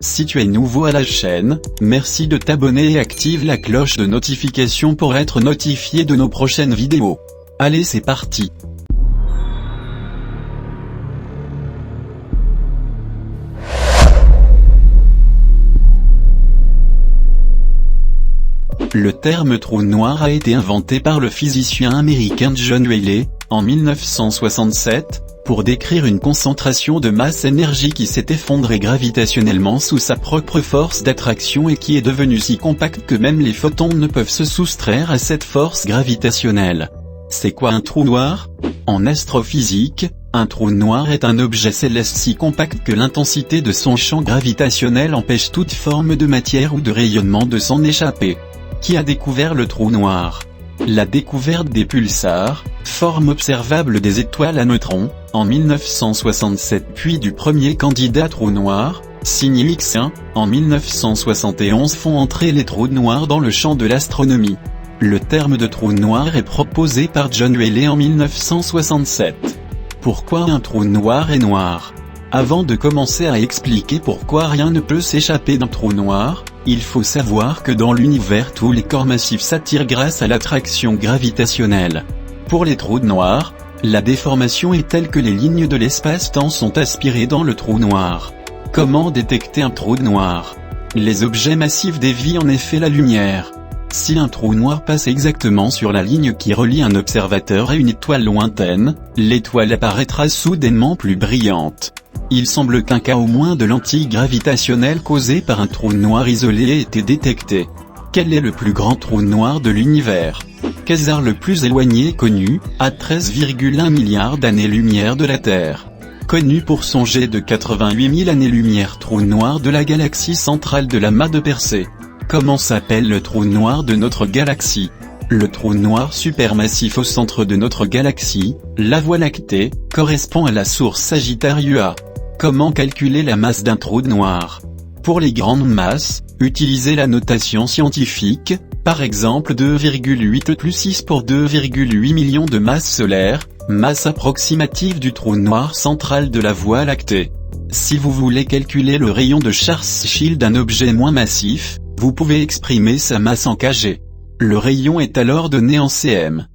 Si tu es nouveau à la chaîne, merci de t'abonner et active la cloche de notification pour être notifié de nos prochaines vidéos. Allez, c'est parti. Le terme trou noir a été inventé par le physicien américain John Rayleigh, en 1967, pour décrire une concentration de masse-énergie qui s'est effondrée gravitationnellement sous sa propre force d'attraction et qui est devenue si compacte que même les photons ne peuvent se soustraire à cette force gravitationnelle. C'est quoi un trou noir? En astrophysique, un trou noir est un objet céleste si compact que l'intensité de son champ gravitationnel empêche toute forme de matière ou de rayonnement de s'en échapper. Qui a découvert le trou noir? La découverte des pulsars, forme observable des étoiles à neutrons, en 1967 puis du premier candidat trou noir, signé X1, en 1971 font entrer les trous noirs dans le champ de l'astronomie. Le terme de trou noir est proposé par John Rayleigh en 1967. Pourquoi un trou noir est noir? Avant de commencer à expliquer pourquoi rien ne peut s'échapper d'un trou noir, il faut savoir que dans l'univers tous les corps massifs s'attirent grâce à l'attraction gravitationnelle. Pour les trous noirs, la déformation est telle que les lignes de l'espace-temps sont aspirées dans le trou noir. Comment détecter un trou noir? Les objets massifs dévient en effet la lumière. Si un trou noir passe exactement sur la ligne qui relie un observateur à une étoile lointaine, l'étoile apparaîtra soudainement plus brillante. Il semble qu'un cas au moins de lentille gravitationnelle causé par un trou noir isolé ait été détecté. Quel est le plus grand trou noir de l'univers? Quasar le plus éloigné connu, à 13,1 milliards d'années-lumière de la Terre. Connu pour son jet de 88 000 années-lumière, trou noir de la galaxie centrale de l'amas de Persée. Comment s'appelle le trou noir de notre galaxie? Le trou noir supermassif au centre de notre galaxie, la Voie lactée, correspond à la source Sagittarius A. Comment calculer la masse d'un trou noir? Pour les grandes masses, utilisez la notation scientifique, par exemple 2,8 plus 6 pour 2,8 millions de masses solaires, masse approximative du trou noir central de la Voie lactée. Si vous voulez calculer le rayon de Schwarzschild d'un objet moins massif, vous pouvez exprimer sa masse en kg. Le rayon est alors donné en cm.